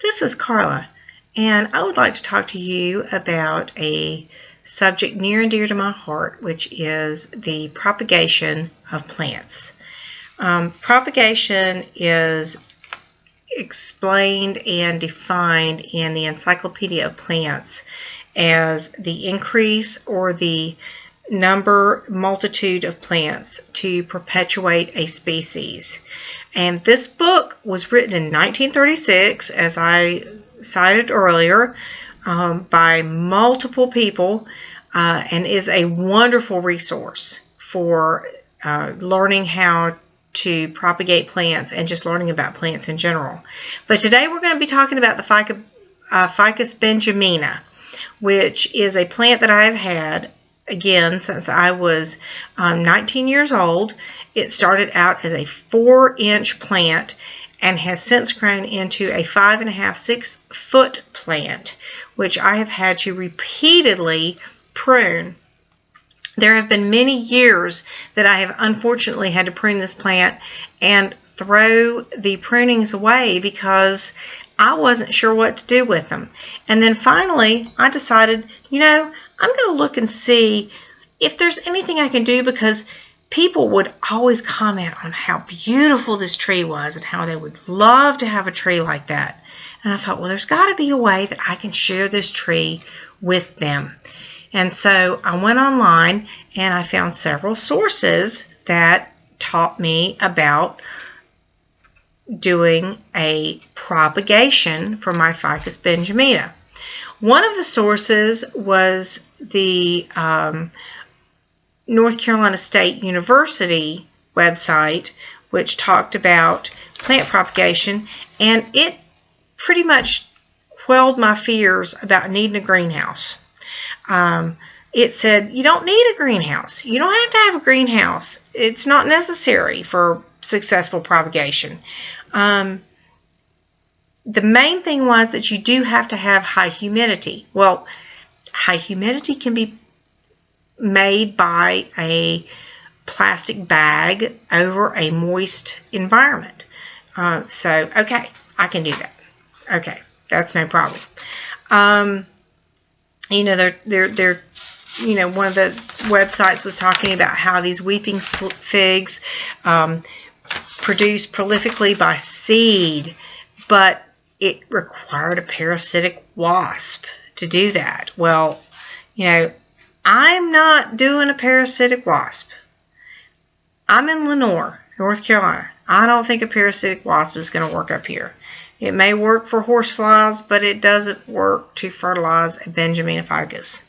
This is Carla, and I would like to talk to you about a subject near and dear to my heart, which is the propagation of plants. Propagation is explained and defined in the Encyclopedia of Plants as the increase or the multitude of plants to perpetuate a species. And this book was written in 1936, as I cited earlier, by multiple people, and is a wonderful resource for learning how to propagate plants and just learning about plants in general. But today we're going to be talking about the Ficus benjamina, which is a plant that I have had again since I was 19 years old. It started out as a 4-inch plant and has since grown into a 5.5, 6-foot plant, which I have had to repeatedly prune. There have been many years that I have unfortunately had to prune this plant and throw the prunings away because I wasn't sure what to do with them. And then finally I decided, I'm going to look and see if there's anything I can do, because people would always comment on how beautiful this tree was and how they would love to have a tree like that. And I thought, well, there's got to be a way that I can share this tree with them. And so I went online and I found several sources that taught me about doing a propagation for my Ficus benjamina. One of the sources was the North Carolina State University website, which talked about plant propagation, and it pretty much quelled my fears about needing a greenhouse. It said, you don't need a greenhouse. You don't have to have a greenhouse. It's not necessary for successful propagation. The main thing was that you do have to have high humidity. Well, high humidity can be made by a plastic bag over a moist environment. Okay, I can do that. Okay, that's no problem. One of the websites was talking about how these weeping figs produce prolifically by seed, but it required a parasitic wasp to do that. Well, I'm not doing a parasitic wasp. I'm in Lenoir, North Carolina. I don't think a parasitic wasp is going to work up here. It may work for horseflies, but it doesn't work to fertilize a benjamina ficus.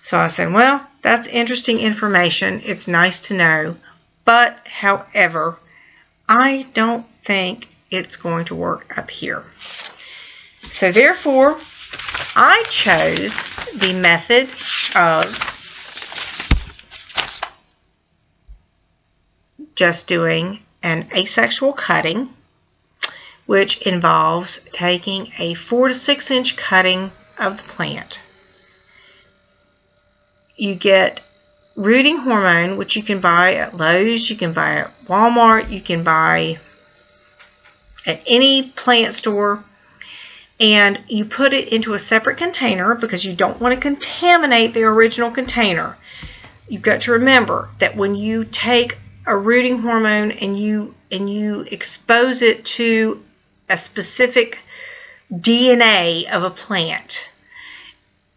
So I said, well, that's interesting information. It's nice to know. But, however, I don't think it's going to work up here. So therefore, I chose the method of just doing an asexual cutting, which involves taking a 4 to 6 inch cutting of the plant. You get rooting hormone, which you can buy at Lowe's, you can buy at Walmart, you can buy at any plant store, and you put it into a separate container because you don't want to contaminate the original container. You've got to remember that when you take a rooting hormone and you expose it to a specific DNA of a plant,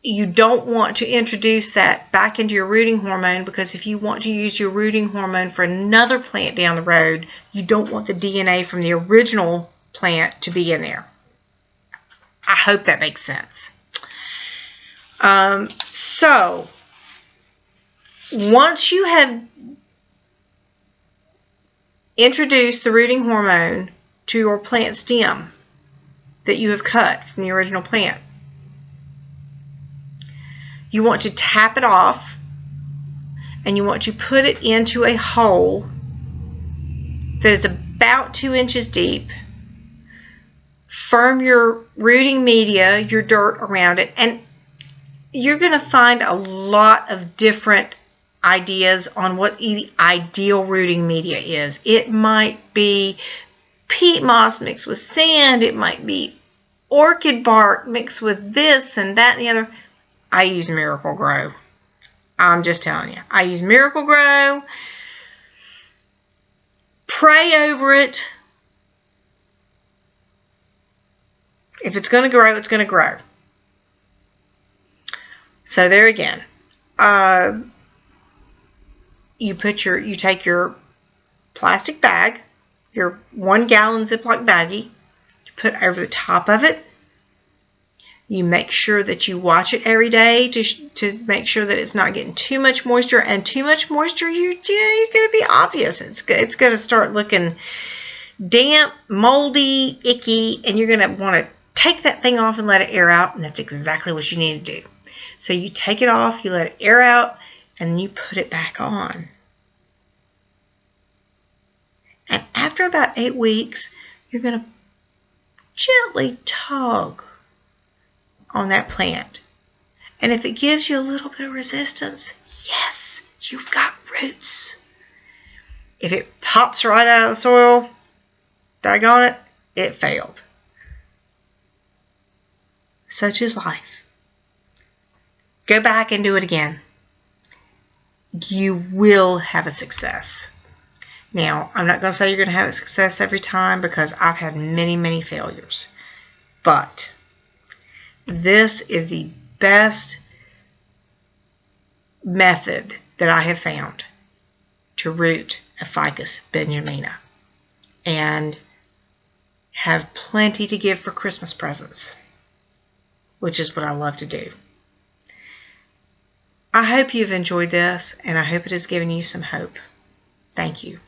you don't want to introduce that back into your rooting hormone, because if you want to use your rooting hormone for another plant down the road, you don't want the DNA from the original plant to be in there. I hope that makes sense. So once you have introduced the rooting hormone to your plant stem that you have cut from the original plant, you want to tap it off and you want to put it into a hole that is about 2 inches deep. Firm your rooting media, your dirt around it, and you're going to find a lot of different ideas on what the ideal rooting media is. It might be peat moss mixed with sand. It might be orchid bark mixed with this and that and the other. I use Miracle-Gro. I'm just telling you. I use Miracle-Gro. Pray over it. If it's going to grow, it's going to grow. So there again. You take your plastic bag, your 1 gallon Ziploc baggie, you put over the top of it. You make sure that you watch it every day to make sure that it's not getting too much moisture. And too much moisture, you're going to be obvious. It's going to start looking damp, moldy, icky, and you're going to want to take that thing off and let it air out. And that's exactly what you need to do. So you take it off, you let it air out, and then you put it back on. And after about 8 weeks, you're going to gently tug on that plant. And if it gives you a little bit of resistance, yes, you've got roots. If it pops right out of the soil, daggone it, it failed. Such is life. Go back and do it again. You will have a success. Now, I'm not going to say you're going to have a success every time because I've had many, many failures. But this is the best method that I have found to root a Ficus benjamina and have plenty to give for Christmas presents, which is what I love to do. I hope you've enjoyed this, and I hope it has given you some hope. Thank you.